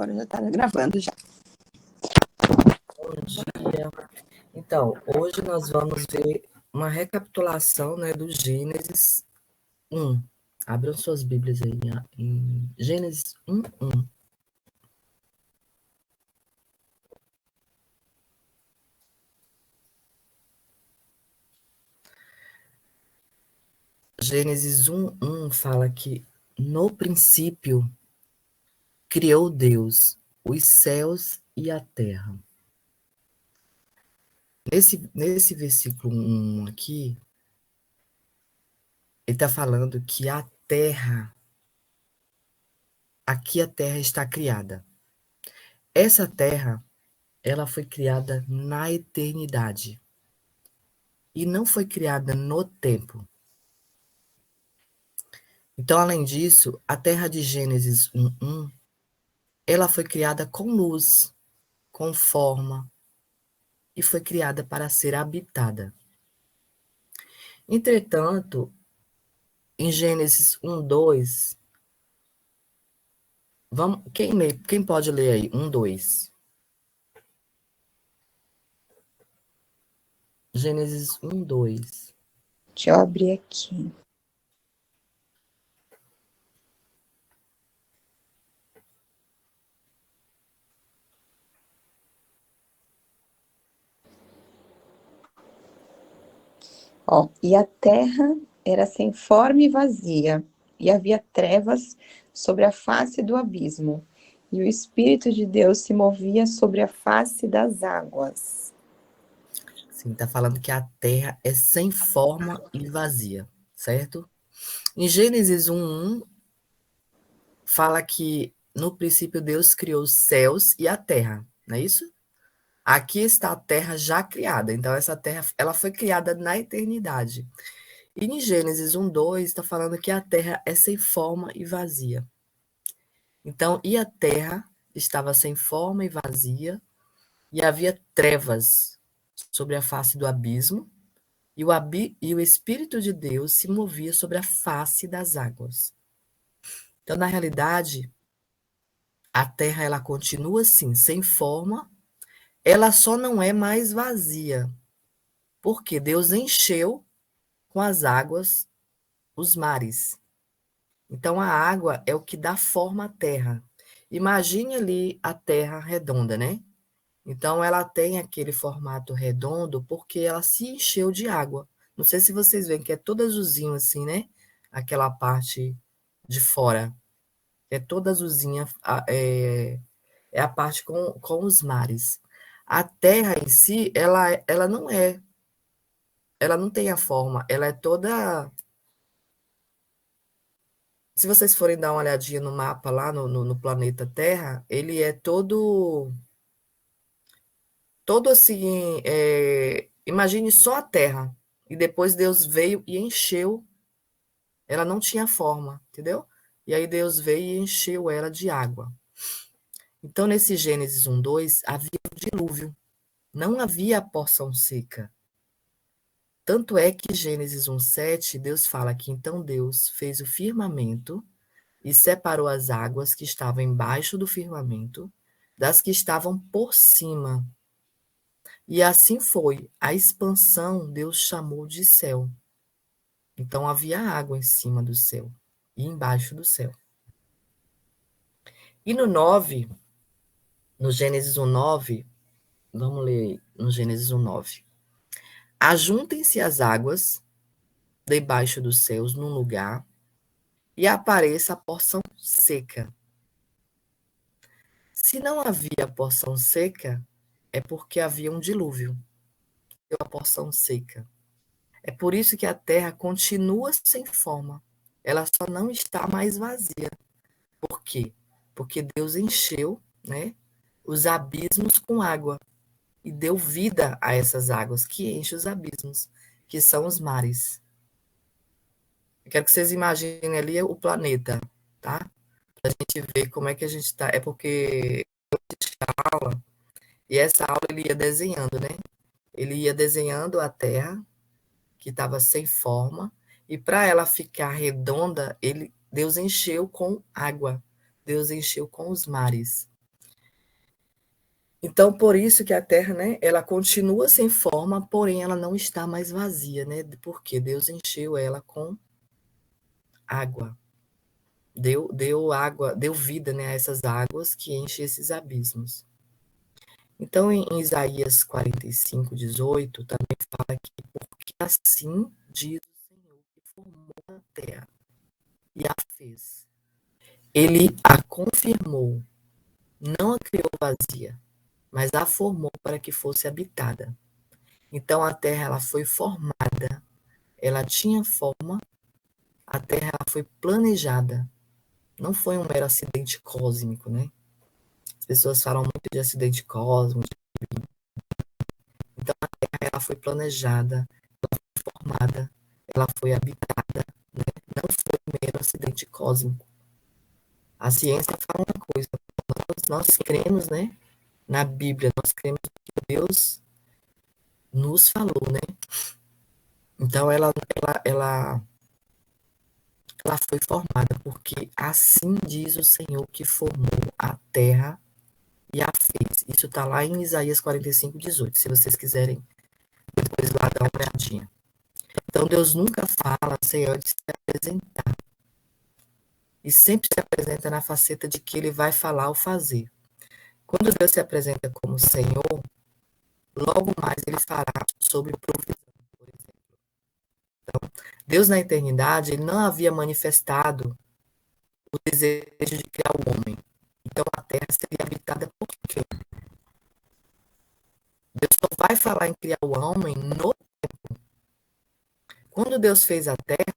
agora já está gravando já. Bom dia. Então, hoje nós vamos ver uma recapitulação, né, do Gênesis 1. Abram suas Bíblias aí em Gênesis 1:1. Gênesis 1:1 fala que no princípio criou Deus os céus e a terra. Nesse versículo 1 aqui, ele está falando que aqui a terra está criada. Essa terra, ela foi criada na eternidade e não foi criada no tempo. Então, além disso, a terra de Gênesis 1:1, ela foi criada com luz, com forma, e foi criada para ser habitada. Entretanto, em Gênesis 1:2, quem pode ler aí? 1:2. Gênesis 1:2. Deixa eu abrir aqui. Ó, e a terra era sem forma e vazia, e havia trevas sobre a face do abismo, e o Espírito de Deus se movia sobre a face das águas. Sim, está falando que a terra é sem forma e vazia, certo? Em Gênesis 1:1, fala que no princípio Deus criou os céus e a terra, não é isso? Aqui está a terra já criada, então essa terra ela foi criada na eternidade. E em Gênesis 1:2 está falando que a terra é sem forma e vazia. Então, e a terra estava sem forma e vazia, e havia trevas sobre a face do abismo, e o Espírito de Deus se movia sobre a face das águas. Então, na realidade, a terra ela continua assim, sem forma, ela só não é mais vazia, porque Deus encheu com as águas os mares. Então, a água é o que dá forma à terra. Imagine ali a terra redonda, né? Então, ela tem aquele formato redondo porque ela se encheu de água. Não sei se vocês veem que é todo azulzinho assim, né? Aquela parte de fora. É toda azulzinha, é a parte com os mares. A terra em si, ela não tem a forma, ela é toda. Se vocês forem dar uma olhadinha no mapa lá no planeta Terra, ele é todo assim, imagine só a Terra, e depois Deus veio e encheu, ela não tinha forma, entendeu? E aí Deus veio e encheu ela de água. Então, nesse Gênesis 1:2, havia um dilúvio, não havia a porção seca. Tanto é que Gênesis 1:7, Deus fala que então Deus fez o firmamento e separou as águas que estavam embaixo do firmamento das que estavam por cima. E assim foi. A expansão Deus chamou de céu. Então havia água em cima do céu e embaixo do céu. E no 9, no Gênesis 1:9, vamos ler no Gênesis 1:9. Ajuntem-se as águas debaixo dos céus num lugar e apareça a porção seca. Se não havia porção seca, é porque havia um dilúvio, uma porção seca. É por isso que a terra continua sem forma. Ela só não está mais vazia. Por quê? Porque Deus encheu, né, os abismos com água e deu vida a essas águas que enchem os abismos, que são os mares. Eu quero que vocês imaginem ali o planeta, tá? Para a gente ver como é que a gente está. É porque aula, e essa aula ele ia desenhando, né? Ele ia desenhando a Terra, que estava sem forma, e para ela ficar redonda, Deus encheu com água, Deus encheu com os mares. Então, por isso que a terra, né, ela continua sem forma, porém ela não está mais vazia, né? Porque Deus encheu ela com água. Deu água, deu vida, né, a essas águas que enchem esses abismos. Então, em Isaías 45:18, também fala que porque assim diz o Senhor que formou a terra e a fez. Ele a confirmou, não a criou vazia, mas a formou para que fosse habitada. Então a terra ela foi formada, ela tinha forma, a terra ela foi planejada. Não foi um mero acidente cósmico, né? As pessoas falam muito de acidente cósmico. Então a terra ela foi planejada, formada, ela foi habitada, né? Não foi um mero acidente cósmico. A ciência fala uma coisa, nós cremos, né? Na Bíblia, nós cremos que Deus nos falou, né? Então ela foi formada, porque assim diz o Senhor que formou a terra e a fez. Isso está lá em Isaías 45:18, se vocês quiserem depois lá dar uma olhadinha. Então Deus nunca fala sem antes se apresentar. E sempre se apresenta na faceta de que ele vai falar ou fazer. Quando Deus se apresenta como Senhor, logo mais ele fará sobre provisão, por exemplo. Então, Deus na eternidade, ele não havia manifestado o desejo de criar o homem. Então a terra seria habitada por quê? Deus só vai falar em criar o homem no tempo. Quando Deus fez a terra,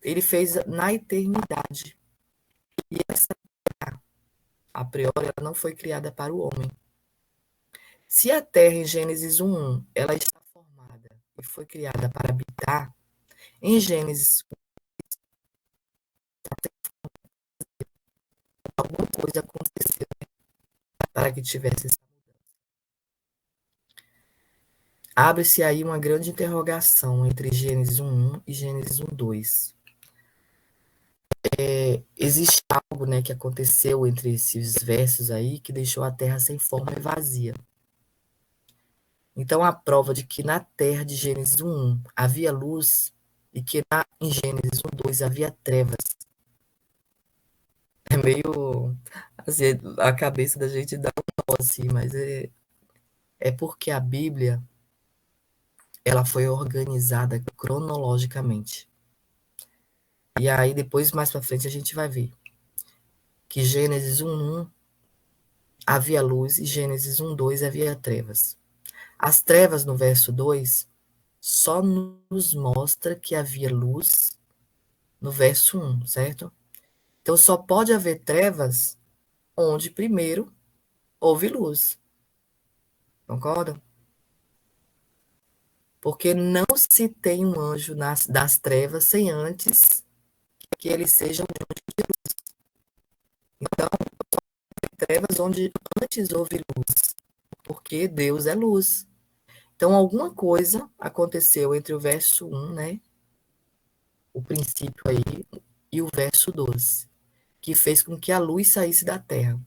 ele fez na eternidade. E essa terra, a priori, ela não foi criada para o homem. Se a terra, em Gênesis 1:1, ela está formada e foi criada para habitar, em Gênesis alguma coisa aconteceu para que tivesse essa mudança. Abre-se aí uma grande interrogação entre Gênesis 1:1 e Gênesis 1:2. Existe algo, né, que aconteceu entre esses versos aí que deixou a terra sem forma e vazia. Então, a prova de que na terra de Gênesis 1:1 havia luz e que em Gênesis 1:2 havia trevas. É meio assim, a cabeça da gente dá um nó assim, mas é porque a Bíblia ela foi organizada cronologicamente. E aí depois mais para frente a gente vai ver que Gênesis 1:1 havia luz e Gênesis 1:2 havia trevas. As trevas no verso 2 só nos mostra que havia luz no verso 1, certo? Então só pode haver trevas onde primeiro houve luz. Concordam? Porque não se tem um anjo das trevas sem antes que ele seja um anjo de luz. Então, trevas onde antes houve luz, porque Deus é luz. Então, alguma coisa aconteceu entre o verso 1, né, o princípio aí, e o verso 12, que fez com que a luz saísse da terra.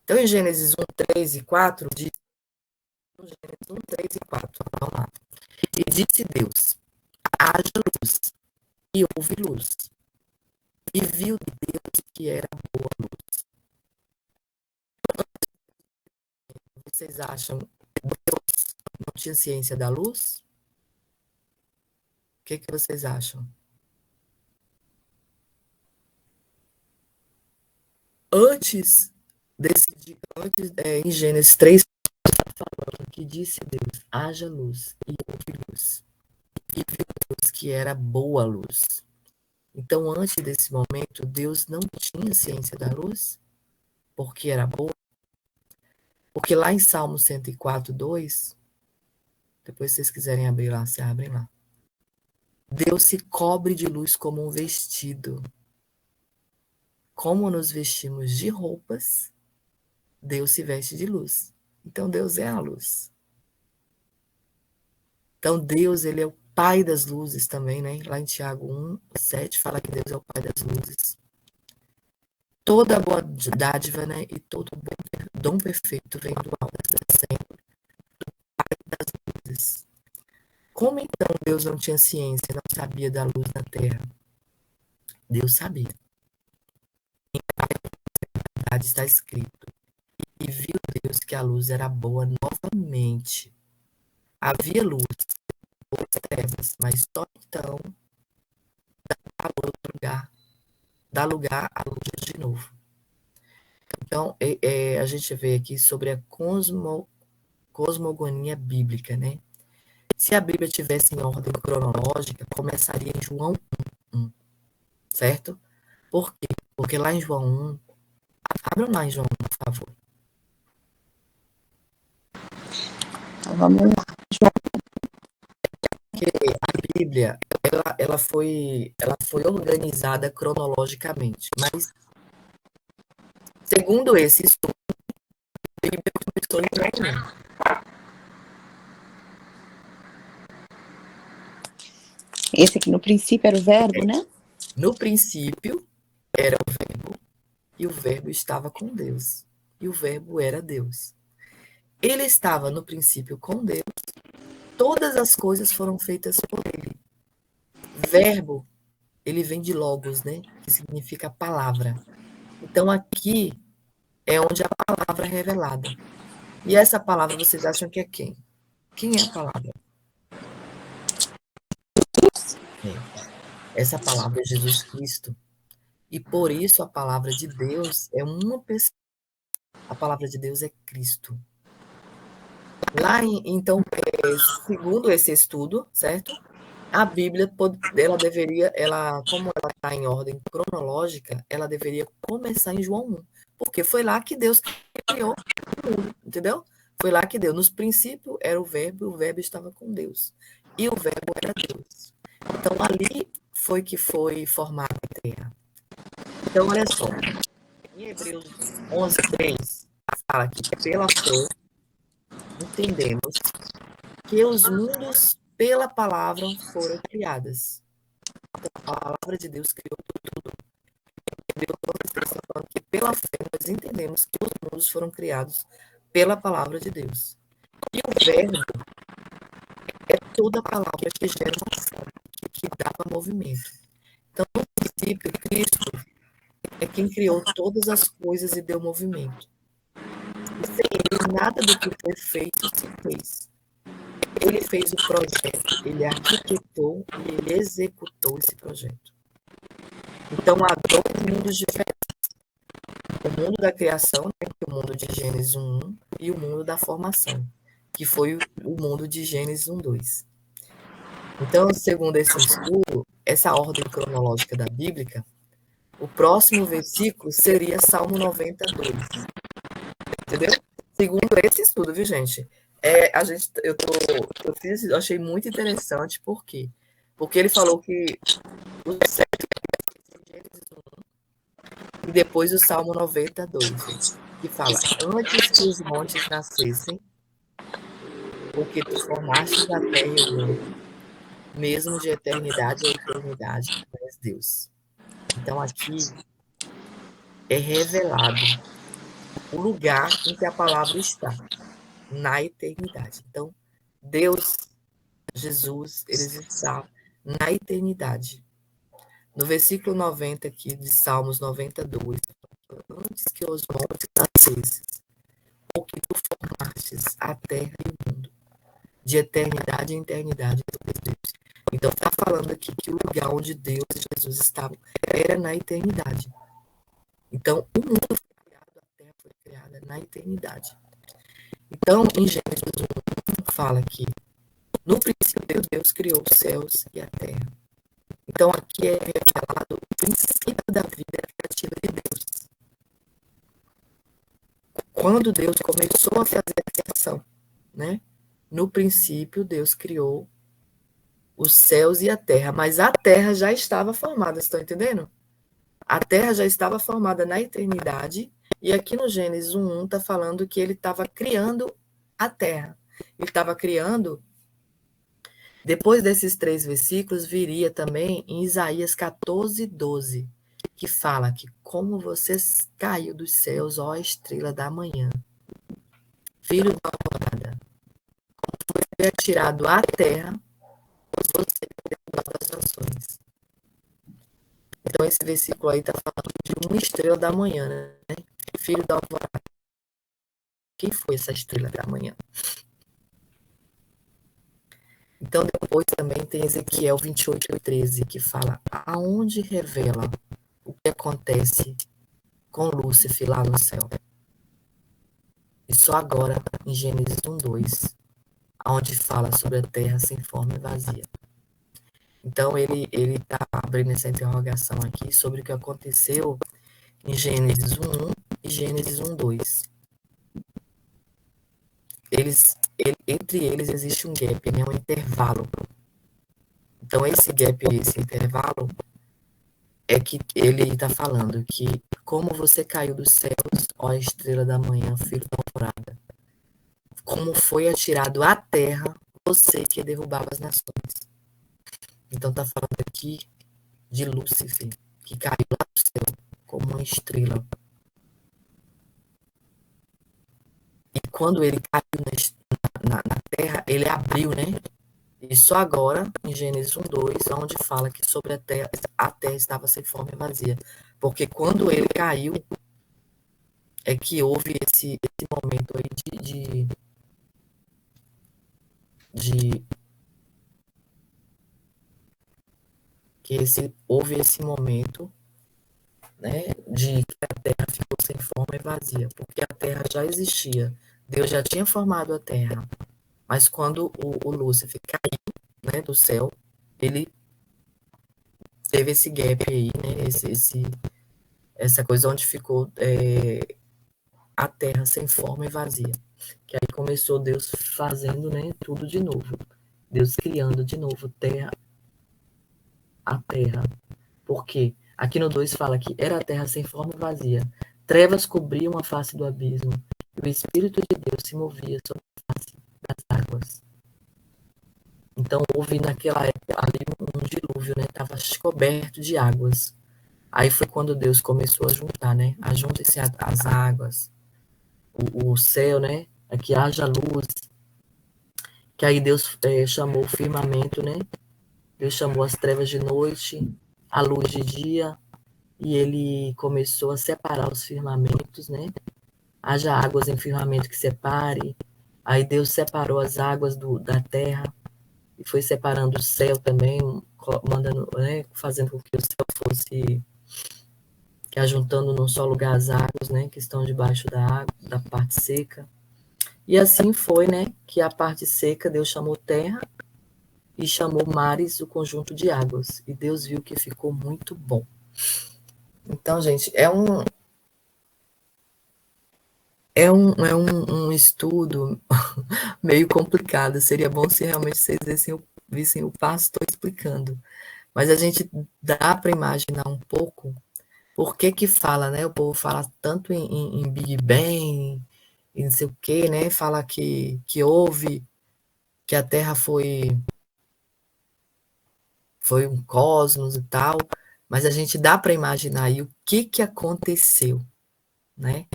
Então, em Gênesis 1:3 e 4, diz, Gênesis 1:3 e 4, vamos lá. E disse Deus, haja luz, e houve luz. E viu Deus que era boa luz. Vocês acham que Deus não tinha ciência da luz? O que vocês acham? Antes em Gênesis 3, falando que disse Deus, haja luz, e houve luz. E viu Deus que era boa luz. Então, antes desse momento, Deus não tinha ciência da luz, porque era boa. Porque lá em Salmo 104:2, depois se vocês quiserem abrir lá, se abrem lá. Deus se cobre de luz como um vestido. Como nos vestimos de roupas, Deus se veste de luz. Então Deus é a luz. Então Deus, ele é o pai das luzes também, né? Lá em Tiago 1:7 fala que Deus é o pai das luzes. Toda boa dádiva, né, e todo bom dom perfeito vem do alto, descendo das luzes. Como então Deus não tinha ciência, não sabia da luz na terra? Deus sabia. Na verdade está escrito. E viu Deus que a luz era boa novamente. Havia luz, boas trevas, mas só então dá lugar à luz de novo. Então, a gente vê aqui sobre a cosmogonia bíblica, né? Se a Bíblia tivesse em ordem cronológica, começaria em João 1, certo? Por quê? Porque lá em João 1, abram lá em João 1, por favor. Então, vamos lá. Porque a Bíblia, ela foi organizada cronologicamente, mas segundo esse estudo, a Bíblia começou em João 1. Esse aqui no princípio era o verbo, né? No princípio era o verbo, e o verbo estava com Deus, e o verbo era Deus. Ele estava no princípio com Deus, todas as coisas foram feitas por ele. Verbo, ele vem de logos, né? Que significa palavra. Então aqui é onde a palavra é revelada. E essa palavra vocês acham que é quem? Quem é a palavra? É. Essa palavra é Jesus Cristo. E por isso a palavra de Deus é uma pessoa. A palavra de Deus é Cristo. Lá, então, segundo esse estudo, certo? A Bíblia, como ela está em ordem cronológica, ela deveria começar em João 1, porque foi lá que Deus criou o mundo, entendeu? Foi lá que Deus, nos princípios era o verbo estava com Deus, e o verbo era Deus. Então, ali foi que foi formada a terra. Então, olha só, em Hebreus 11, 3, fala que pela fé entendemos que os mundos pela palavra foram criadas. A palavra de Deus criou tudo. Deus está falando que pela fé nós entendemos que os mundos foram criados pela palavra de Deus. E o verbo é toda a palavra que gera uma ação, que dá movimento. Então, no princípio, Cristo é quem criou todas as coisas e deu movimento. E sem ele, nada do que foi feito se fez. Ele fez o projeto, ele arquitetou e ele executou esse projeto. Então, há dois mundos diferentes. O mundo da criação, né, que é o mundo de Gênesis 1:1, e o mundo da formação, que foi o mundo de Gênesis 1:2. Então, segundo esse estudo, essa ordem cronológica da Bíblia, o próximo versículo seria Salmo 92. Entendeu? Segundo esse estudo, viu, gente? Eu achei muito interessante, por quê? Porque ele falou que o certo é Gênesis 1 e depois o Salmo 92, que fala: Antes que os montes nascessem, porque tu formastes a terra e o mundo, mesmo de eternidade a eternidade, tu és Deus. Então aqui é revelado o lugar em que a palavra está, na eternidade. Então, Deus, Jesus, eles estão na eternidade. No versículo 90 aqui de Salmos 92, antes que os montes nascessem, porque tu formastes a terra e o mundo, de eternidade em eternidade. Então, está falando aqui que o lugar onde Deus e Jesus estavam era na eternidade. Então, o mundo foi criado, a terra foi criada na eternidade. Então, em Gênesis 1, fala que no princípio Deus criou os céus e a terra. Então, aqui é revelado o princípio da vida criativa de Deus. Quando Deus começou a fazer a criação, né? No princípio, Deus criou os céus e a terra, mas a terra já estava formada, estão entendendo? A terra já estava formada na eternidade, e aqui no Gênesis 1:1 está falando que ele estava criando a terra. Ele estava criando. Depois desses 3 versículos, viria também em Isaías 14:12, que fala que como você caiu dos céus, ó estrela da manhã, filho da alvorada, foi atirado à terra, você das nações. Então esse versículo aí está falando de uma estrela da manhã, né? Filho da alvorada. Quem foi essa estrela da manhã? Então depois também tem Ezequiel 28:13, que fala aonde revela o que acontece com Lúcifer lá no céu. E só agora, em Gênesis 1:2, onde fala sobre a terra sem forma e vazia. Então, ele está abrindo essa interrogação aqui sobre o que aconteceu em Gênesis 1:1 e Gênesis 1:2. Entre eles existe um gap, né, um intervalo. Então, esse gap, esse intervalo, é que ele está falando que como você caiu dos céus, ó estrela da manhã, filho da alvorada, como foi atirado à terra, você que derrubava as nações. Então está falando aqui de Lúcifer, que caiu lá do céu como uma estrela. E quando ele caiu na terra, ele abriu, né? E só agora, em Gênesis 1:2, onde fala que sobre a terra estava sem forma e vazia. Porque quando ele caiu, é que houve esse momento aí de houve esse momento, né, de que a terra ficou sem forma e vazia, porque a terra já existia, Deus já tinha formado a terra, mas quando o Lúcifer caiu, né, do céu, ele teve esse gap aí, né, essa coisa onde ficou a terra sem forma e vazia, que aí começou Deus fazendo, né, tudo de novo, Deus criando de novo a terra. Por quê? Aqui no 2 fala que era a terra sem forma e vazia. Trevas cobriam a face do abismo. E o Espírito de Deus se movia sobre a face das águas. Então houve naquela época ali um dilúvio, né? Estava coberto de águas. Aí foi quando Deus começou a juntar, né? A juntar-se as águas, o céu, né? Que haja luz. Que aí Deus chamou o firmamento, né? Deus chamou as trevas de noite, a luz de dia. E ele começou a separar os firmamentos, né? Haja águas em firmamento que separe. Aí Deus separou as águas da terra e foi separando o céu também, mandando, né? Fazendo com que o céu fosse, que ajuntando num só lugar as águas, né? Que estão debaixo da água, da parte seca. E assim foi, né? Que a parte seca Deus chamou terra e chamou mares o conjunto de águas. E Deus viu que ficou muito bom. Então, gente, é um estudo meio complicado. Seria bom se realmente vocês vissem o pastor explicando. Mas a gente dá para imaginar um pouco por que que fala, né? O povo fala tanto em Big Bang, e não sei o quê, né? Fala que houve, que a Terra foi um cosmos e tal. Mas a gente dá para imaginar aí o que que aconteceu, né?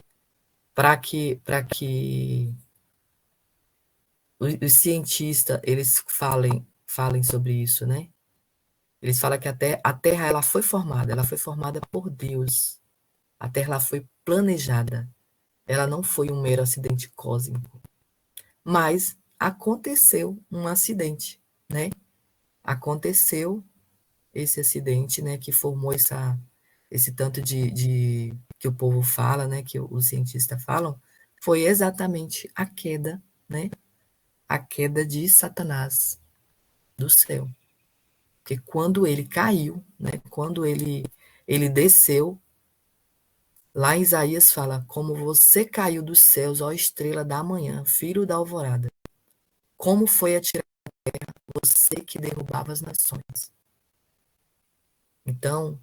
Para que os cientistas eles falem sobre isso, né? Eles falam que a Terra ela foi formada por Deus. A Terra ela foi planejada. Ela não foi um mero acidente cósmico. Mas aconteceu um acidente, né? Aconteceu esse acidente, né, que formou esse tanto de que o povo fala, né, que os cientistas falam, foi exatamente a queda, né? A queda de Satanás do céu. Porque quando ele caiu, né, quando ele desceu, lá em Isaías fala: como você caiu dos céus, ó estrela da manhã, filho da alvorada. Como foi atirado você que derrubava as nações. Então,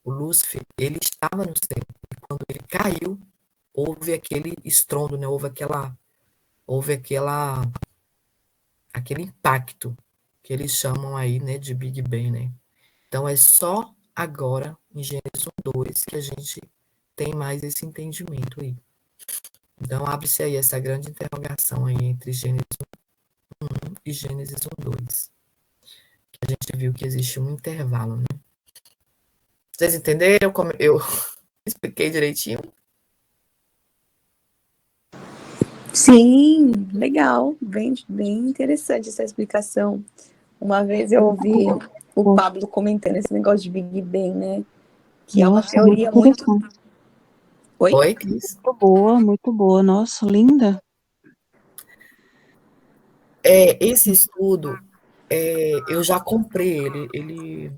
o Lúcifer, ele estava no céu. E quando ele caiu, houve aquele estrondo, né? Houve aquele impacto que eles chamam aí, né, de Big Bang, né? Então é só agora, em Gênesis 1:2 que a gente tem mais esse entendimento aí. Então, abre-se aí essa grande interrogação aí entre Gênesis 1 e Gênesis 1:2. Que a gente viu que existe um intervalo, né? Vocês entenderam como eu expliquei direitinho? Sim, legal, bem interessante essa explicação. Uma vez eu ouvi o Pablo comentando esse negócio de Big Bang, né? Que é uma Nossa, muito teoria muito. interessante. Oi? Oi, Cris? Muito boa. Nossa, linda. Esse estudo, eu já comprei ele.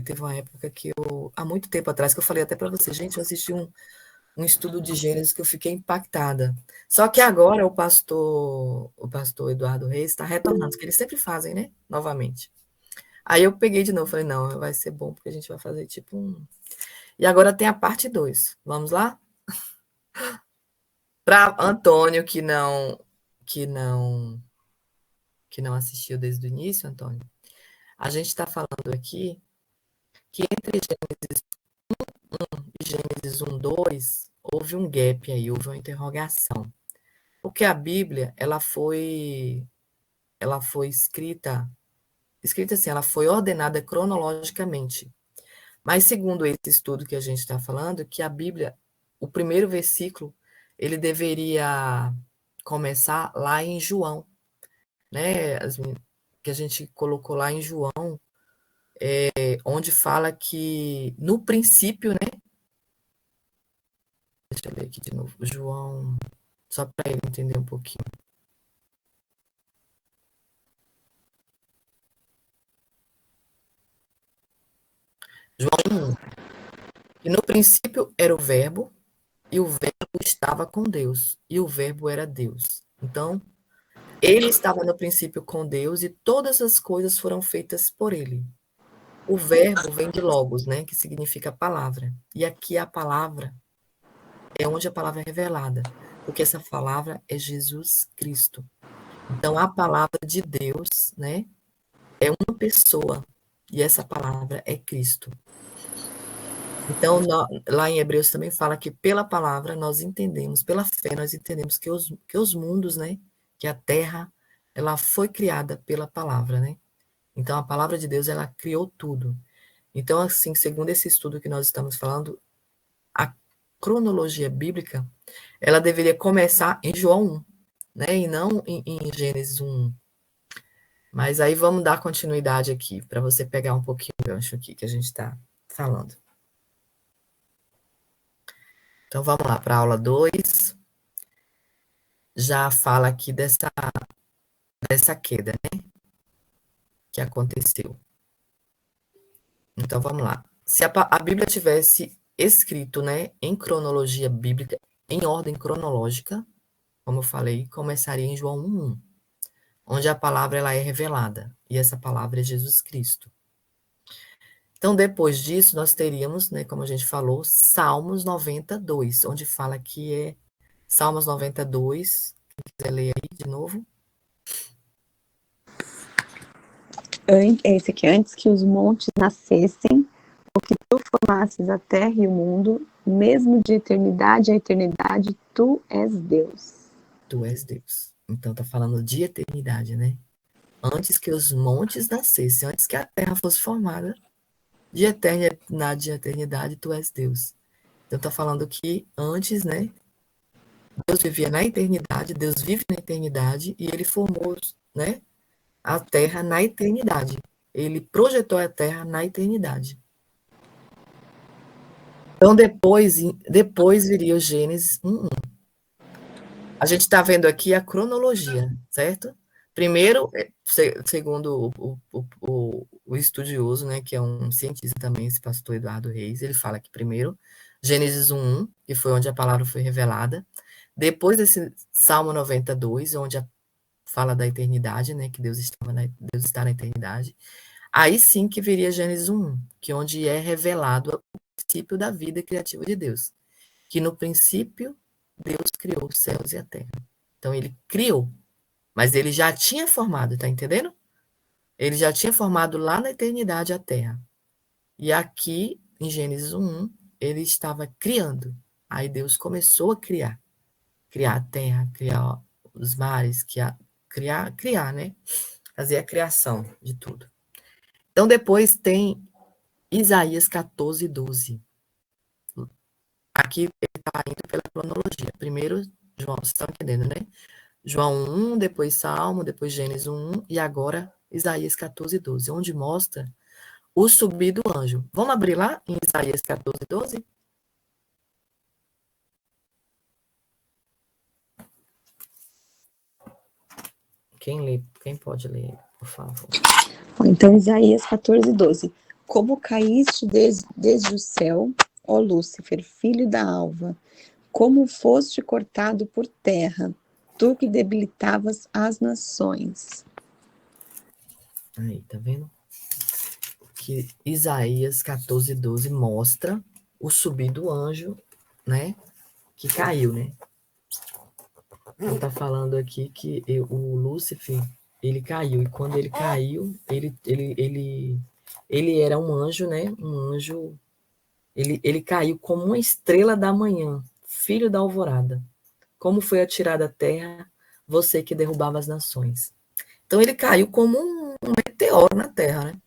Teve uma época que há muito tempo atrás, que eu falei até para você, gente, eu assisti um estudo de Gênesis que eu fiquei impactada. Só que agora o pastor Eduardo Reis está retornando, que eles sempre fazem, né? Novamente. Aí eu peguei de novo, falei, não, vai ser bom, porque a gente vai fazer tipo um. E agora tem a parte 2. Vamos lá? Para Antônio, que não assistiu desde o início, Antônio, a gente está falando aqui que entre Gênesis 1 e Gênesis 1:2 houve um gap aí, houve uma interrogação. Porque a Bíblia, ela foi escrita assim, ela foi ordenada cronologicamente. Mas segundo esse estudo que a gente está falando, que a Bíblia, o primeiro versículo, ele deveria começar lá em João, né? Que a gente colocou lá em João, onde fala que no princípio, né? Deixa eu ler aqui de novo. João, só para ele entender um pouquinho. João 1. E no princípio era o Verbo, e o Verbo estava com Deus, e o Verbo era Deus. Então, ele estava no princípio com Deus, e todas as coisas foram feitas por ele. O Verbo vem de Logos, né, que significa palavra. E aqui a palavra é onde a palavra é revelada, porque essa palavra é Jesus Cristo. Então, a palavra de Deus, né, é uma pessoa, e essa palavra é Cristo. Então, lá em Hebreus também fala que pela palavra nós entendemos, pela fé nós entendemos que os mundos, né, que a terra, ela foi criada pela palavra, né? Então, a palavra de Deus, ela criou tudo. Então, assim, segundo esse estudo que nós estamos falando, a cronologia bíblica, ela deveria começar em João 1, né, e não em Gênesis 1. Mas aí vamos dar continuidade aqui, para você pegar um pouquinho o gancho aqui que a gente está falando. Então, vamos lá para a aula 2. Já fala aqui dessa queda, né, que aconteceu. Então, vamos lá. Se a Bíblia tivesse escrito, né, em cronologia bíblica, em ordem cronológica, como eu falei, começaria em João 1:1, onde a palavra ela é revelada, e essa palavra é Jesus Cristo. Então, depois disso, nós teríamos, né, como a gente falou, Salmos 92, onde fala que é Salmos 92, quem quiser ler aí de novo. Esse aqui, antes que os montes nascessem, ou que tu formasses a terra e o mundo, mesmo de eternidade a eternidade, tu és Deus. Tu és Deus. Então, tá falando de eternidade, né? Antes que os montes nascessem, antes que a terra fosse formada, de eternidade a eternidade, tu és Deus. Então, tá falando que antes, né? Deus vivia na eternidade, Deus vive na eternidade, e ele formou, né, a terra na eternidade. Ele projetou a terra na eternidade. Então, depois viria o Gênesis 1:1. A gente está vendo aqui a cronologia, certo? Primeiro, segundo o estudioso, né, que é um cientista também, esse pastor Eduardo Reis, ele fala que primeiro, Gênesis 1:1, que foi onde a palavra foi revelada. Depois desse Salmo 92, onde fala da eternidade, né, que Deus está na eternidade. Aí sim que viria Gênesis 1:1, que é onde é revelado o princípio da vida criativa de Deus. Que no princípio, Deus criou os céus e a terra. Então, ele criou, mas ele já tinha formado, tá entendendo? Ele já tinha formado lá na eternidade a terra. E aqui, em Gênesis 1, ele estava criando. Aí Deus começou a criar. Criar a terra, criar os mares, criar, né? Fazer a criação de tudo. Então, depois tem Isaías 14, 12. Aqui ele está indo pela cronologia. Primeiro, João, vocês estão entendendo, né? João 1, depois Salmo, depois Gênesis 1 e agora Isaías 14, 12, onde mostra o subir do anjo. Vamos abrir lá em Isaías 14, 12? Quem pode ler, por favor? Então, Isaías 14, 12. Como caíste desde o céu, ó Lúcifer, filho da alva, como foste cortado por terra, tu que debilitavas as nações. Aí, tá vendo? Que Isaías 14, 12 mostra o subir do anjo, né? Que caiu, né? Ele tá falando aqui que o Lúcifer, ele caiu. E quando ele caiu, ele era um anjo, né? Um anjo. Ele caiu como uma estrela da manhã, filho da alvorada. Como foi atirada a terra, você que derrubava as nações. Então ele caiu como um meteoro na terra, né?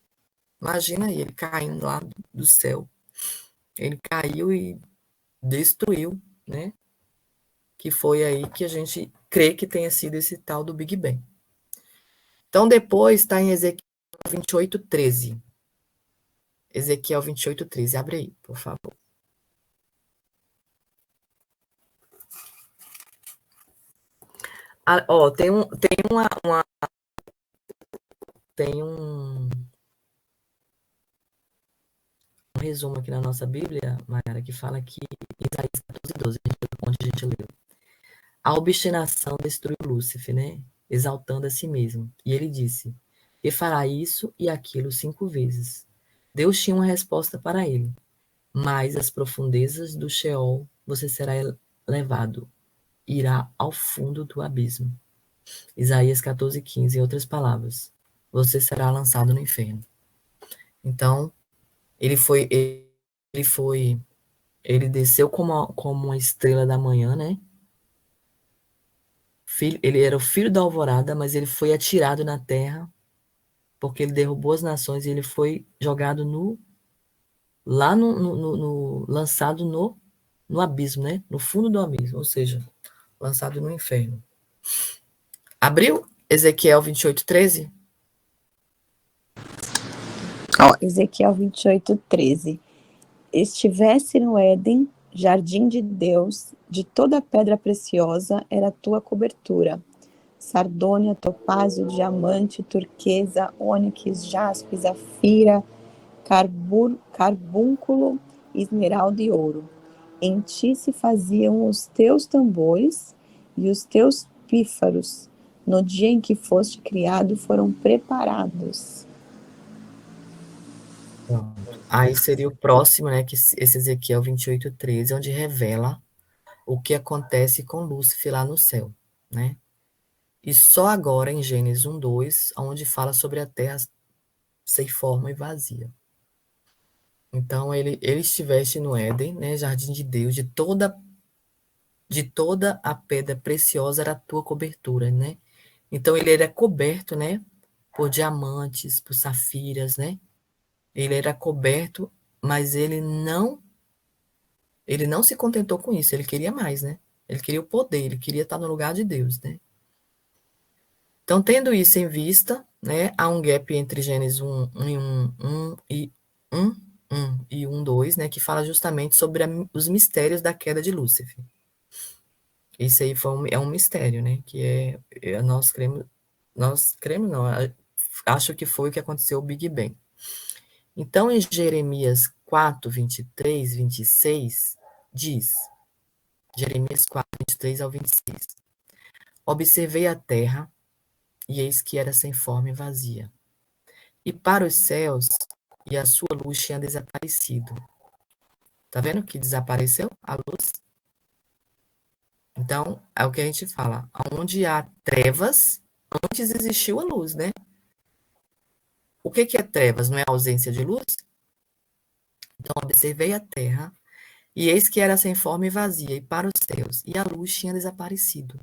Imagina aí, ele caindo lá do céu. Ele caiu e destruiu, né? Que foi aí que a gente crê que tenha sido esse tal do Big Bang. Então, depois está em Ezequiel 28, 13. Ezequiel 28, 13. Abre aí, por favor. Ah, ó, tem um resumo aqui na nossa Bíblia, Mayara, que fala que em Isaías 14, 12, onde a gente leu. A obstinação destruiu Lúcifer, né? Exaltando a si mesmo. E ele disse, e fará isso e aquilo 5 vezes. Deus tinha uma resposta para ele. Mas as profundezas do Sheol você será levado. Irá ao fundo do abismo. Isaías 14, 15, em outras palavras. Você será lançado no inferno. Então, ele desceu como uma estrela da manhã, né? Ele era o filho da alvorada, mas ele foi atirado na terra, porque ele derrubou as nações e ele foi jogado lançado no abismo, né? No fundo do abismo, ou seja, lançado no inferno. Abriu Ezequiel 28, 13? Ezequiel 28, 13. Estivesse no Éden, jardim de Deus, de toda pedra preciosa era a tua cobertura. Sardônia, topázio, diamante, turquesa, ônix, jaspe, zafira, carbúnculo, esmeralda e ouro. Em ti se faziam os teus tambores e os teus pífaros. No dia em que foste criado, foram preparados. Aí seria o próximo, né? Que esse Ezequiel 28, 13, onde revela o que acontece com Lúcifer lá no céu, né? E só agora, em Gênesis 1, 2, onde fala sobre a terra sem forma e vazia. Então, ele estivesse no Éden, né? Jardim de Deus, de toda a pedra preciosa era a tua cobertura, né? Então, ele era coberto, né? Por diamantes, por safiras, né? Ele era coberto, mas ele não se contentou com isso, ele queria mais, né? Ele queria o poder, ele queria estar no lugar de Deus, né? Então, tendo isso em vista, né, há um gap entre Gênesis 1 e 1, 2, né, que fala justamente sobre os mistérios da queda de Lúcifer. Isso aí é um mistério, né, que nós cremos não, acho que foi o que aconteceu o Big Bang. Então, em Jeremias 4, 23, 26, diz, Jeremias 4, 23 ao 26, observei a terra, e eis que era sem forma e vazia. E para os céus, e a sua luz tinha desaparecido. Tá vendo que desapareceu a luz? Então, é o que a gente fala. Onde há trevas, antes existiu a luz, né? O que é trevas? Não é a ausência de luz? Então observei a terra, e eis que era sem forma e vazia, e para os céus, e a luz tinha desaparecido.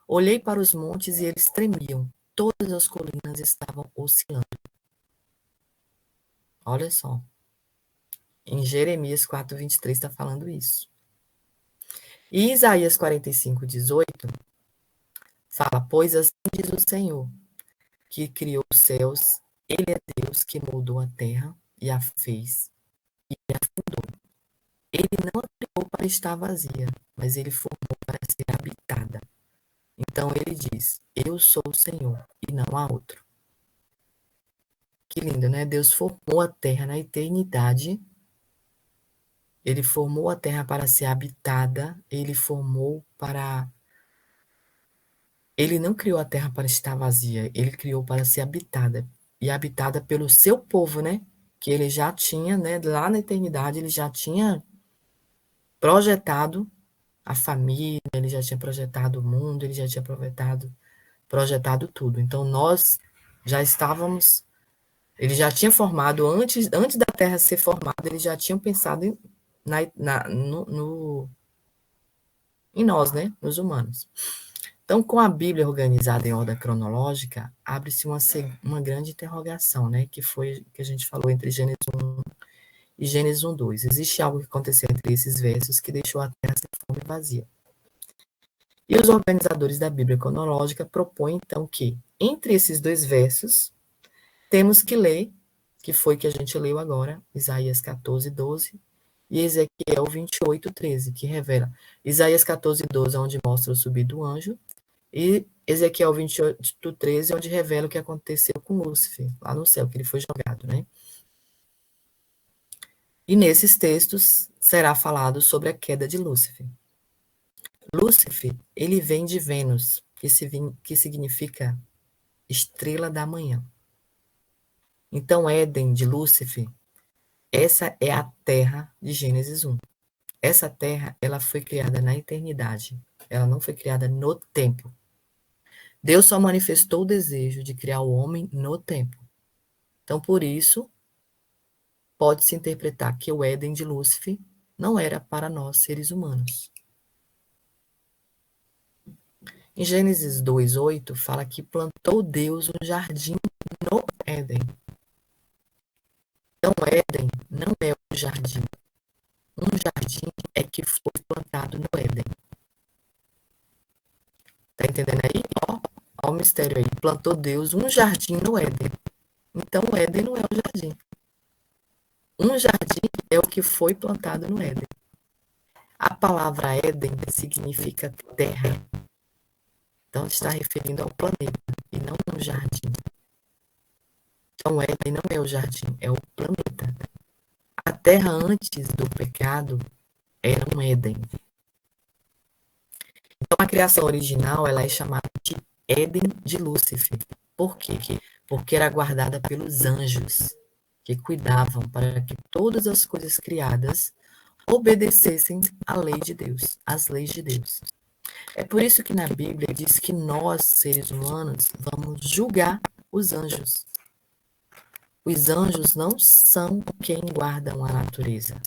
Olhei para os montes e eles tremiam, todas as colinas estavam oscilando. Olha só, em Jeremias 4:23 está falando isso. E Isaías 45:18 fala, pois assim diz o Senhor, que criou os céus, ele é Deus que moldou a terra e a fez e a fundou. Ele não a criou para estar vazia, mas ele formou para ser habitada. Então ele diz, eu sou o Senhor e não há outro. Que lindo, né? Deus formou a terra na eternidade. Ele formou a terra para ser habitada. Ele não criou a terra para estar vazia. Ele criou para ser habitada. E habitada pelo seu povo, né? Que ele já tinha, né? Lá na eternidade, ele já tinha projetado a família, ele já tinha projetado o mundo, ele já tinha projetado tudo. Então, nós já estávamos. Ele já tinha formado, antes da Terra ser formada, ele já tinha pensado em nós, né? Nos humanos. Então, com a Bíblia organizada em ordem cronológica, abre-se uma grande interrogação, né? Que foi que a gente falou entre Gênesis 1 e Gênesis 1:2. Existe algo que aconteceu entre esses versos que deixou a Terra sem forma e vazia. E os organizadores da Bíblia cronológica propõem, então, que entre esses dois versos, temos que ler, que foi que a gente leu agora, Isaías 14:12 e Ezequiel 28:13, que revela Isaías 14:12, onde mostra o subir do anjo, e Ezequiel 28:13, onde revela o que aconteceu com Lúcifer, lá no céu, que ele foi jogado, né? E nesses textos será falado sobre a queda de Lúcifer. Lúcifer, ele vem de Vênus, que significa estrela da manhã. Então, Éden de Lúcifer, essa é a terra de Gênesis 1. Essa terra, ela foi criada na eternidade. Ela não foi criada no tempo. Deus só manifestou o desejo de criar o homem no tempo. Então, por isso, pode-se interpretar que o Éden de Lúcifer não era para nós, seres humanos. Em Gênesis 2:8, fala que plantou Deus um jardim no Éden. Então, Éden não é o jardim. Um jardim é que foi plantado no Éden. Tá entendendo aí? Ó o mistério aí. Plantou Deus um jardim no Éden. Então, o Éden não é o jardim. Um jardim é o que foi plantado no Éden. A palavra Éden significa terra. Então, está referindo ao planeta e não ao jardim. Então, o Éden não é o jardim, é o planeta. A terra antes do pecado era um Éden. Então, a criação original ela é chamada de Éden de Lúcifer. Por quê? Porque era guardada pelos anjos, que cuidavam para que todas as coisas criadas obedecessem à lei de Deus, às leis de Deus. É por isso que na Bíblia diz que nós, seres humanos, vamos julgar os anjos. Os anjos não são quem guardam a natureza.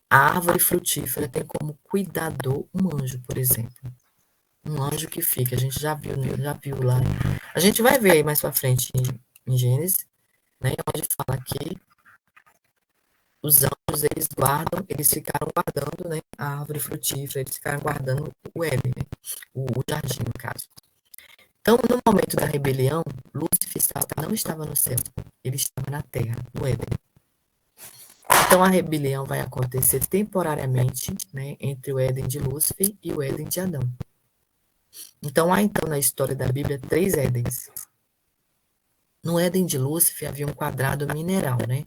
A árvore frutífera tem como cuidador um anjo, por exemplo. Um anjo que fica, a gente já viu lá. A gente vai ver aí mais para frente em Gênesis, né, onde fala que os anjos, eles ficaram guardando, né, a árvore frutífera, eles ficaram guardando o Éden, né, o jardim, no caso. Então, no momento da rebelião, Lúcifer não estava no céu, ele estava na terra, no Éden. Então, a rebelião vai acontecer temporariamente, né, entre o Éden de Lúcifer e o Éden de Adão. Então, há então na história da Bíblia 3 Édens. No Éden de Lúcifer havia um quadrado mineral, né?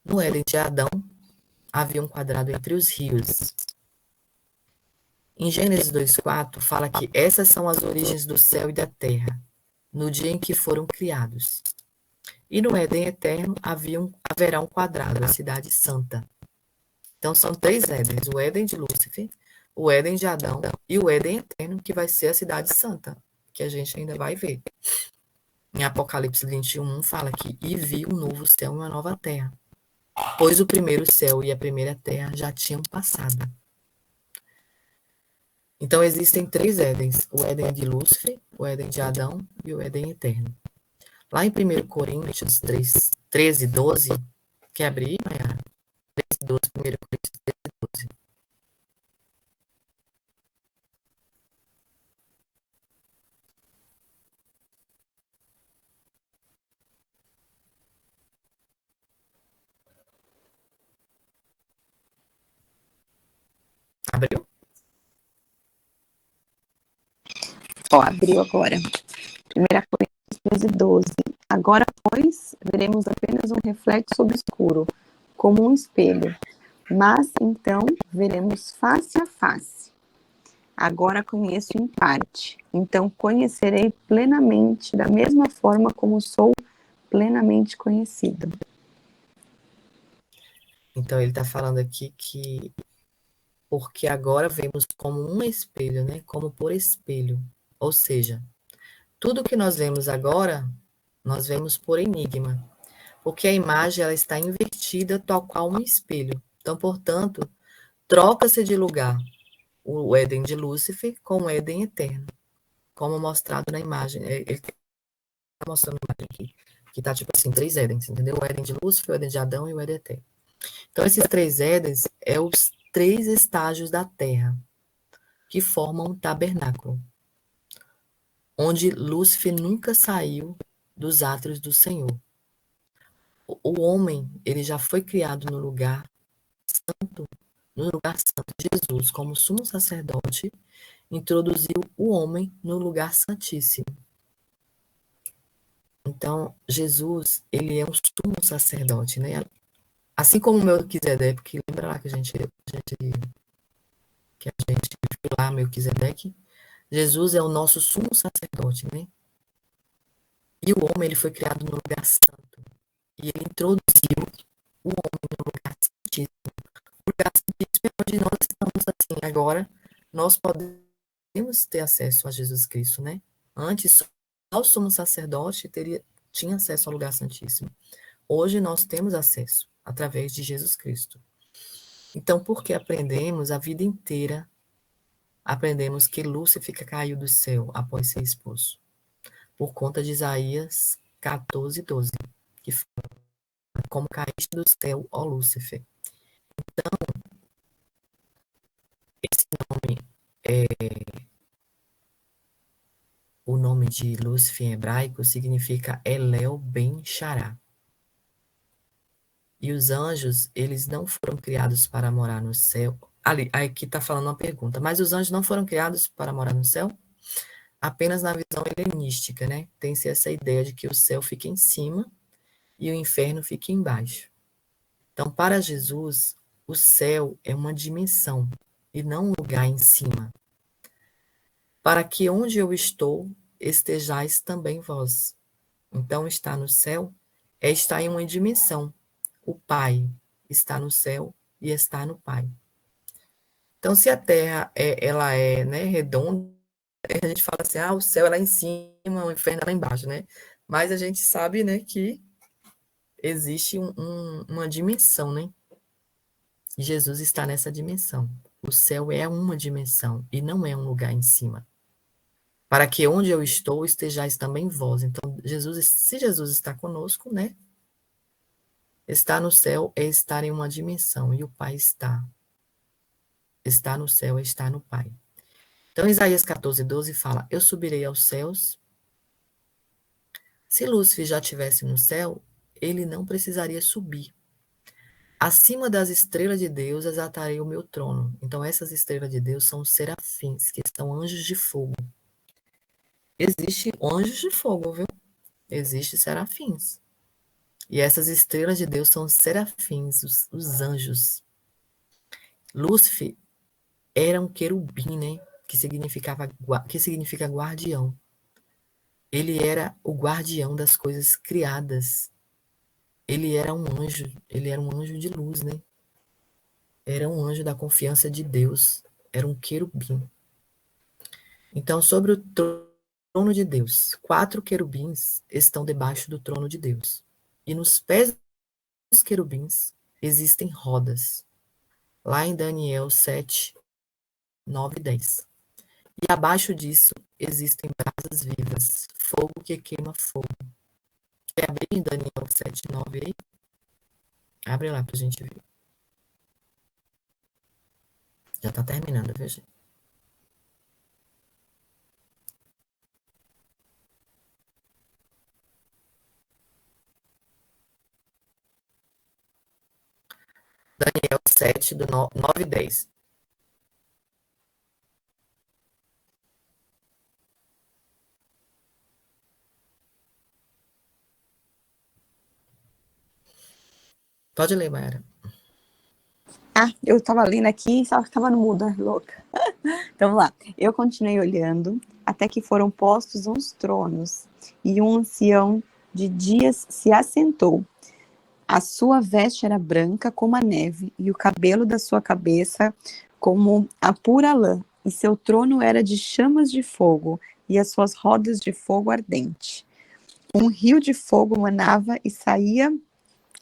No Éden de Adão havia um quadrado entre os rios. Em Gênesis 2:4 fala que essas são as origens do céu e da terra, no dia em que foram criados. E no Éden eterno haverá um quadrado, a cidade santa. Então são 3 Édens, o Éden de Lúcifer, o Éden de Adão e o Éden eterno, que vai ser a cidade santa, que a gente ainda vai ver. Em Apocalipse 21 fala que e vi um novo céu e uma nova terra. pois o primeiro céu e a primeira terra já tinham passado. Então, existem 3 Édens: o Éden de Lúcifer, o Éden de Adão e o Éden eterno. Lá em 1 Coríntios 3, 13, 12, quer abrir, Mayara? 13, 12, 1 Coríntios 13, 12. Abriu? Ó, abriu agora. 1 Coríntios 13, 12. Agora, pois, veremos apenas um reflexo obscuro, como um espelho. Mas, então, veremos face a face. Agora conheço em parte. Então, conhecerei plenamente, da mesma forma como sou plenamente conhecido. Então, ele está falando aqui que porque agora vemos como um espelho, né? Como por espelho. Ou seja, tudo que nós vemos agora, nós vemos por enigma. Porque a imagem ela está invertida, tal qual um espelho. Então, portanto, troca-se de lugar o Éden de Lúcifer com o Éden eterno, como mostrado na imagem. Ele está mostrando a imagem aqui, que está tipo assim, 3 Édens, entendeu? O Éden de Lúcifer, o Éden de Adão e o Éden eterno. Então, esses 3 Édens é os 3 estágios da Terra que formam um tabernáculo, onde Lúcifer nunca saiu dos átrios do Senhor. O homem, ele já foi criado no lugar santo. Jesus, como sumo sacerdote, introduziu o homem no lugar santíssimo. Então, Jesus, ele é um sumo sacerdote, né? Assim como Melquisedeque, porque lembra lá que a gente viu lá Melquisedeque, Jesus é o nosso sumo sacerdote, né? E o homem, ele foi criado no lugar santo. E ele introduziu o homem no lugar santíssimo. O lugar santíssimo é onde nós estamos assim. Agora, nós podemos ter acesso a Jesus Cristo, né? Antes, só o sumo sacerdote tinha acesso ao lugar santíssimo. Hoje nós temos acesso através de Jesus Cristo. Então, porque aprendemos a vida inteira, aprendemos que Lúcifer caiu do céu após ser expulso, por conta de Isaías 14, 12, que fala: como caíste do céu, ó Lúcifer. Então, esse nome, o nome de Lúcifer em hebraico significa Elel Ben Shará. E os anjos, eles não foram criados para morar no céu. Ali, aqui está falando uma pergunta. Mas os anjos não foram criados para morar no céu? Apenas na visão helenística, né? Tem-se essa ideia de que o céu fica em cima e o inferno fica embaixo. Então, para Jesus, o céu é uma dimensão e não um lugar em cima. Para que onde eu estou, estejais também vós. Então, estar no céu é estar em uma dimensão. O Pai está no céu e está no Pai. Então, se a Terra ela é, né, redonda, a gente fala assim, o céu é lá em cima, o inferno é lá embaixo, né? Mas a gente sabe, né, que existe uma dimensão, né? E Jesus está nessa dimensão. O céu é uma dimensão e não é um lugar em cima. Para que onde eu estou estejais também vós. Então, se Jesus está conosco, né? Estar no céu é estar em uma dimensão e o Pai está. Estar no céu é estar no Pai. Então, Isaías 14, 12 fala: eu subirei aos céus. Se Lúcifer já estivesse no céu, ele não precisaria subir. Acima das estrelas de Deus exaltarei o meu trono. Então, essas estrelas de Deus são os serafins, que são anjos de fogo. Existem anjos de fogo, viu? Existem serafins. E essas estrelas de Deus são os serafins, os anjos. Lúcifer era um querubim, né? Que significa guardião. Ele era o guardião das coisas criadas. Ele era um anjo de luz, né? Era um anjo da confiança de Deus. Era um querubim. Então, sobre o trono de Deus, 4 querubins estão debaixo do trono de Deus. E nos pés dos querubins existem rodas. Lá em Daniel 7, 9 e 10. E abaixo disso existem brasas vivas, fogo que queima fogo. Quer abrir em Daniel 7, 9 aí? Abre lá pra gente ver. Já tá terminando, viu, gente? Daniel 7, do 9 e 10. Pode ler, Mayara. Ah, eu estava lendo aqui, só que estava no mudo, louca. Então, vamos lá. Eu continuei olhando, até que foram postos uns tronos, e um ancião de dias se assentou. A sua veste era branca como a neve, e o cabelo da sua cabeça como a pura lã, e seu trono era de chamas de fogo, e as suas rodas de fogo ardente. Um rio de fogo manava e saía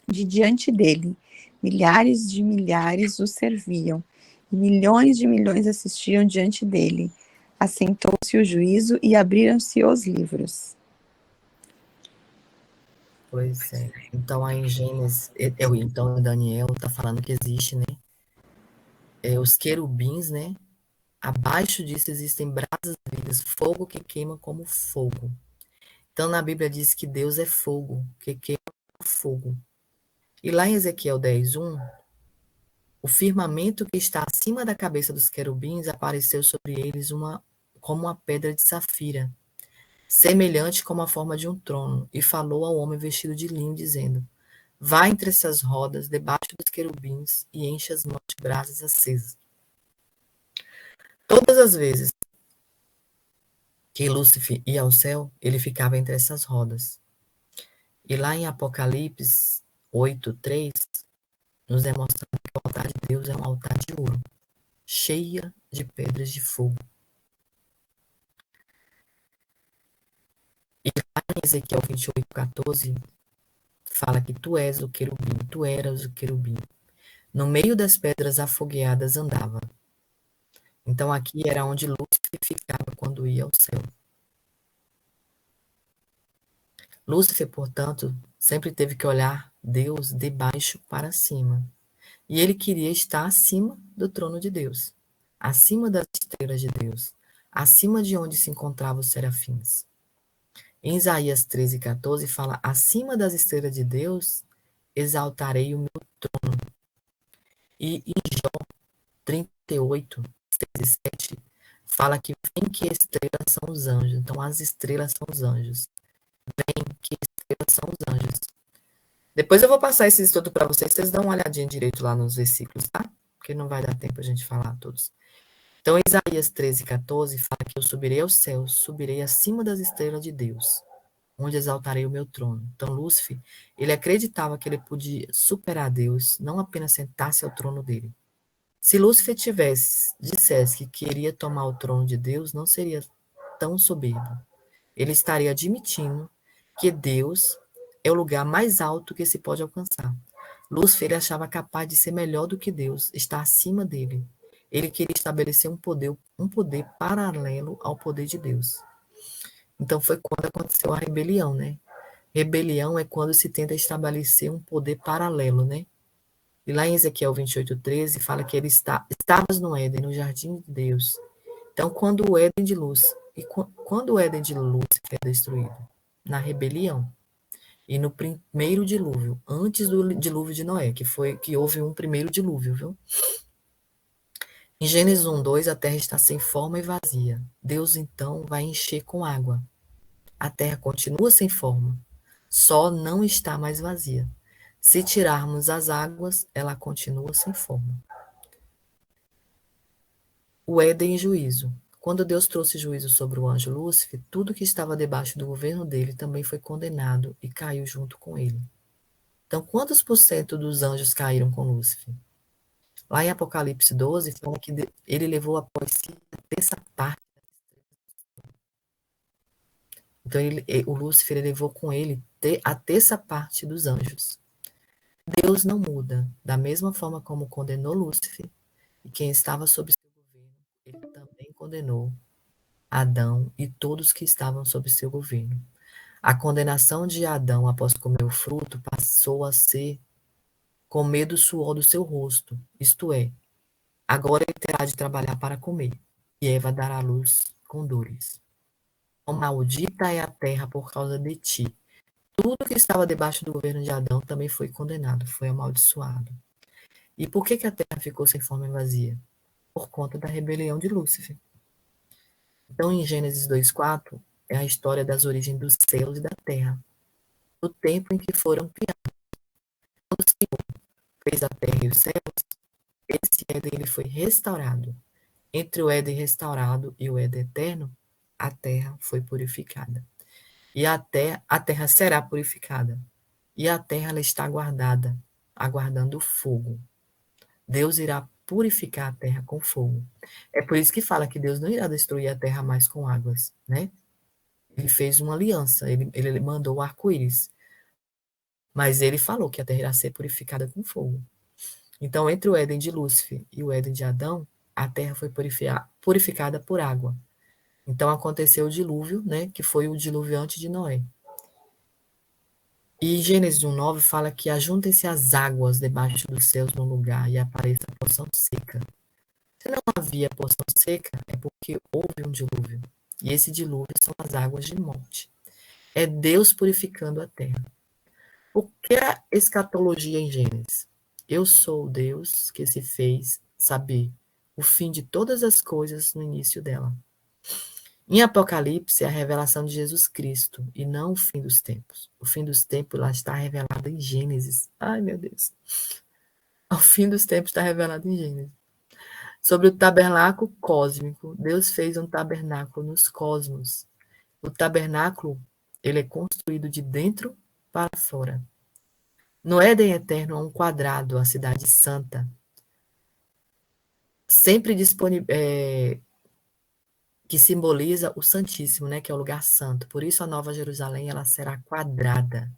de diante dele. Milhares de milhares o serviam, e milhões de milhões assistiam diante dele. Assentou-se o juízo e abriram-se os livros. Pois é. Então, aí em Gênesis, então em Daniel tá falando que existe, né? Os querubins, né? Abaixo disso existem brasas vivas, fogo que queima como fogo. Então, na Bíblia diz que Deus é fogo, que queima como fogo. E lá em Ezequiel 10:1, o firmamento que está acima da cabeça dos querubins apareceu sobre eles como uma pedra de safira, semelhante como a forma de um trono, e falou ao homem vestido de linho, dizendo: Vá entre essas rodas, debaixo dos querubins, e enche as mãos de brasas acesas. Todas as vezes que Lúcifer ia ao céu, ele ficava entre essas rodas. E lá em Apocalipse 8:3, nos demonstra que o altar de Deus é um altar de ouro, cheia de pedras de fogo. E lá em Ezequiel 28:14, fala que tu és o querubim, tu eras o querubim. No meio das pedras afogueadas andava. Então aqui era onde Lúcifer ficava quando ia ao céu. Lúcifer, portanto, sempre teve que olhar Deus de baixo para cima. E ele queria estar acima do trono de Deus, acima das estrelas de Deus, acima de onde se encontravam os serafins. Em Isaías 13:14 fala: acima das estrelas de Deus exaltarei o meu trono. E em Jó 38, 6 e 7 fala que vem que estrelas são os anjos. Então as estrelas são os anjos. Vem que estrelas são os anjos. Depois eu vou passar esse estudo para vocês, vocês dão uma olhadinha direito lá nos versículos, tá? Porque não vai dar tempo a gente falar todos. Então, Isaías 13:14 fala que eu subirei aos céus, subirei acima das estrelas de Deus, onde exaltarei o meu trono. Então, Lúcifer, ele acreditava que ele podia superar Deus, não apenas sentar-se ao trono dele. Se Lúcifer dissesse que queria tomar o trono de Deus, não seria tão soberbo. Ele estaria admitindo que Deus é o lugar mais alto que se pode alcançar. Lúcifer achava capaz de ser melhor do que Deus, estar acima dele. Ele queria estabelecer um poder paralelo ao poder de Deus. Então foi quando aconteceu a rebelião, né? Rebelião é quando se tenta estabelecer um poder paralelo, né? E lá em Ezequiel 28:13 fala que ele estavas no Éden, no jardim de Deus. Então, quando o Éden de luz, quando o Éden de Lúcifer é destruído? Na rebelião. E no primeiro dilúvio, antes do dilúvio de Noé, que houve um primeiro dilúvio, viu? Em Gênesis 1:2, a terra está sem forma e vazia. Deus, então, vai encher com água. A terra continua sem forma, só não está mais vazia. Se tirarmos as águas, ela continua sem forma. O Éden em juízo. Quando Deus trouxe juízo sobre o anjo Lúcifer, tudo que estava debaixo do governo dele também foi condenado e caiu junto com ele. Então, quantos por cento dos anjos caíram com Lúcifer? Lá em Apocalipse 12, fala que ele levou após si a terça parte. Então, o Lúcifer levou com ele a terça parte dos anjos. Deus não muda. Da mesma forma como condenou Lúcifer e quem estava sob seu governo, ele também condenou Adão e todos que estavam sob seu governo. A condenação de Adão após comer o fruto passou a ser comer do suor do seu rosto, isto é, agora ele terá de trabalhar para comer, e Eva dará à luz com dores. Maldita é a terra por causa de ti. Tudo que estava debaixo do governo de Adão também foi condenado, foi amaldiçoado. E por que a terra ficou sem forma e vazia? Por conta da rebelião de Lúcifer. Então, em Gênesis 2:4, é a história das origens dos céus e da terra, do tempo em que foram criados. Quando o Senhor fez a terra e os céus, esse Éden ele foi restaurado. Entre o Éden restaurado e o Éden eterno, a terra foi purificada. E a terra será purificada. E a terra ela está guardada, aguardando o fogo. Deus irá purificar a terra com fogo. É por isso que fala que Deus não irá destruir a terra mais com águas, né? Ele fez uma aliança, ele mandou o arco-íris. Mas ele falou que a terra irá ser purificada com fogo. Então, entre o Éden de Lúcifer e o Éden de Adão, a terra foi purificada por água. Então, aconteceu o dilúvio, né? Que foi o dilúvio antes de Noé. E Gênesis 1:9 fala que ajuntem-se as águas debaixo dos céus num lugar e apareça a porção seca. Se não havia porção seca, é porque houve um dilúvio. E esse dilúvio são as águas de morte. É Deus purificando a terra. O que é escatologia em Gênesis? Eu sou o Deus que se fez saber o fim de todas as coisas no início dela. Em Apocalipse, é a revelação de Jesus Cristo e não o fim dos tempos. O fim dos tempos lá está revelado em Gênesis. Ai, meu Deus. O fim dos tempos está revelado em Gênesis. Sobre o tabernáculo cósmico, Deus fez um tabernáculo nos cosmos. O tabernáculo, ele é construído de dentro para fora. No Éden eterno há um quadrado, a cidade santa, sempre disponível, que simboliza o Santíssimo, né, que é o lugar santo. Por isso a Nova Jerusalém ela será quadrada.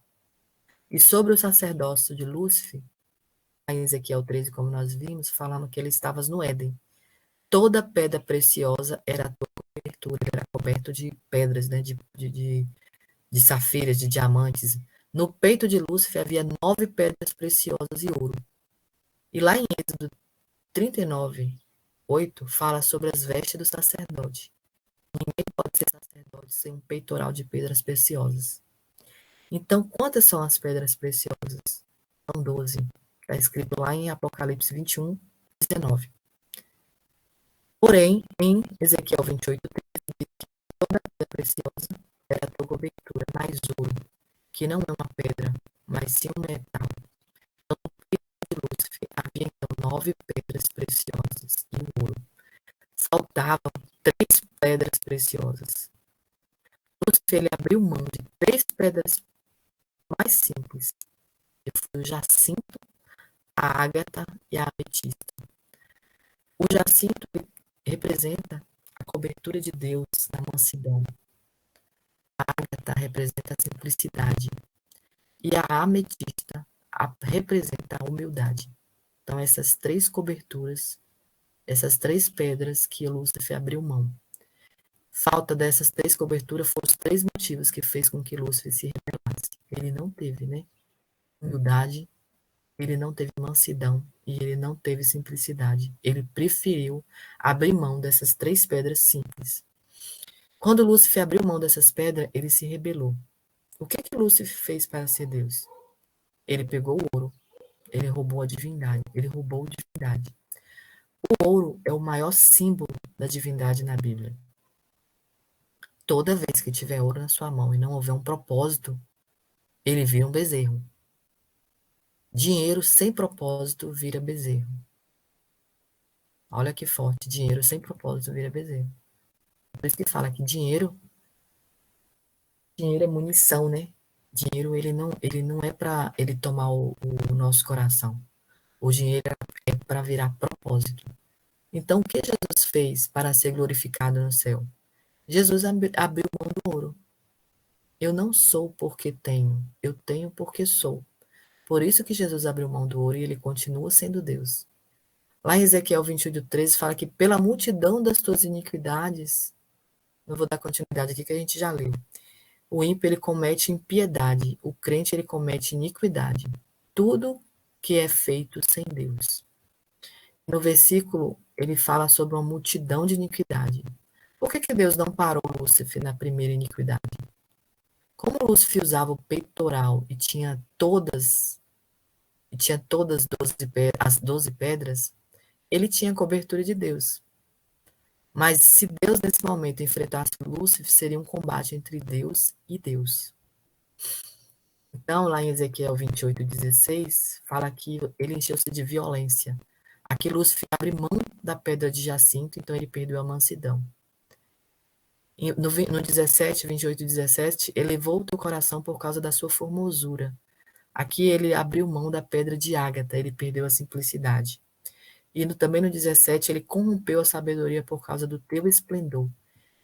E sobre o sacerdócio de Lúcifer, em Ezequiel 13, como nós vimos, falando que ele estava no Éden. Toda pedra preciosa era a tua cobertura, era coberto de pedras, né, de safiras, de diamantes. No peito de Lúcifer havia 9 pedras preciosas e ouro. E lá em Êxodo 39:8 fala sobre as vestes do sacerdote. Ninguém pode ser sacerdote sem um peitoral de pedras preciosas. Então, quantas são as pedras preciosas? São 12. Está escrito lá em Apocalipse 21:19. Porém, em Ezequiel 28:13, diz que toda pedra preciosa era a tua cobertura, mais ouro, que não é uma pedra, mas sim um metal. No peito de Lúcifer havia então 9 pedras preciosas e um ouro. Faltavam 3 pedras preciosas. Lúcifer ele abriu mão de 3 pedras mais simples, que foi o jacinto, a ágata e a ametista. O jacinto representa a cobertura de Deus na mansidão. A ágata representa a simplicidade. E a ametista representa a humildade. Então, essas 3 coberturas, essas 3 pedras que Lúcifer abriu mão. Falta dessas 3 coberturas foram os 3 motivos que fez com que Lúcifer se rebelasse. Ele não teve, né? Humildade, ele não teve mansidão e ele não teve simplicidade. Ele preferiu abrir mão dessas 3 pedras simples. Quando Lúcifer abriu mão dessas pedras, ele se rebelou. O que Lúcifer fez para ser Deus? Ele pegou o ouro, ele roubou a divindade, ele roubou a divindade. O ouro é o maior símbolo da divindade na Bíblia. Toda vez que tiver ouro na sua mão e não houver um propósito, ele vira um bezerro. Dinheiro sem propósito vira bezerro. Olha que forte, dinheiro sem propósito vira bezerro. Por isso que fala que dinheiro é munição, né? Dinheiro ele não é para ele tomar o nosso coração. O dinheiro é para virar propósito. Então, o que Jesus fez para ser glorificado no céu? Jesus abriu mão do ouro. Eu não sou porque tenho, eu tenho porque sou. Por isso que Jesus abriu mão do ouro e ele continua sendo Deus. Lá em Ezequiel 28:13 fala que pela multidão das tuas iniquidades, não vou dar continuidade aqui que a gente já leu. O ímpio ele comete impiedade, o crente ele comete iniquidade. Tudo que é feito sem Deus. No versículo, ele fala sobre uma multidão de iniquidade. Por que Deus não parou Lúcifer na primeira iniquidade? Como Lúcifer usava o peitoral e tinha todas as 12 pedras, ele tinha a cobertura de Deus. Mas se Deus nesse momento enfrentasse Lúcifer, seria um combate entre Deus e Deus. Então, lá em Ezequiel 28:16, fala que ele encheu-se de violência. Aqui Lúcifer abre mão da pedra de jacinto, então ele perdeu a mansidão. No 28:17, elevou o teu coração por causa da sua formosura. Aqui ele abriu mão da pedra de ágata, ele perdeu a simplicidade. E também no 17, ele corrompeu a sabedoria por causa do teu esplendor.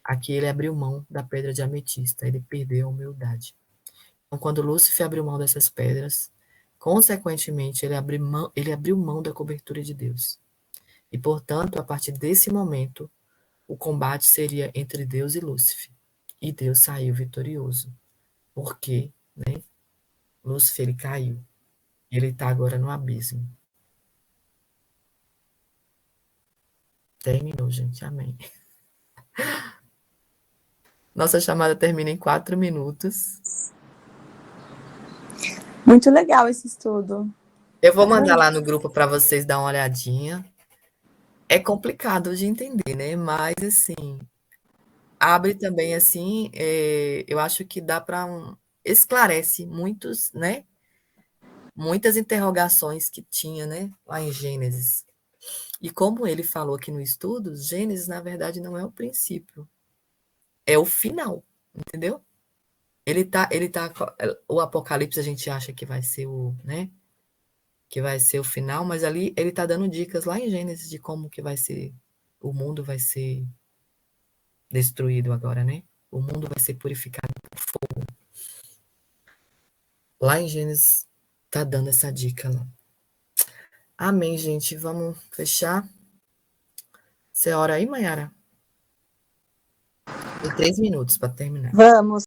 Aqui ele abriu mão da pedra de ametista, ele perdeu a humildade. Então, quando Lúcifer abriu mão dessas pedras, consequentemente, ele abriu mão da cobertura de Deus. E, portanto, a partir desse momento, o combate seria entre Deus e Lúcifer. E Deus saiu vitorioso. Porque, né? Lúcifer ele caiu. Ele está agora no abismo. Terminou, gente. Amém. Nossa chamada termina em 4 minutos. Muito legal esse estudo. Eu vou mandar lá no grupo para vocês dar uma olhadinha. É complicado de entender, né? Mas, assim, abre também, assim, eu acho que dá para esclarece muitos, né? Muitas interrogações que tinha, né? Lá em Gênesis. E como ele falou aqui no estudo, Gênesis, na verdade, não é o princípio. É o final, entendeu? O Apocalipse a gente acha que vai ser né? Que vai ser o final, mas ali ele está dando dicas lá em Gênesis de como que vai ser, o mundo vai ser destruído agora, né? O mundo vai ser purificado por fogo. Lá em Gênesis tá dando essa dica lá. Amém, gente. Vamos fechar. Você ora aí, Mayara? Tem 3 minutos para terminar. Vamos.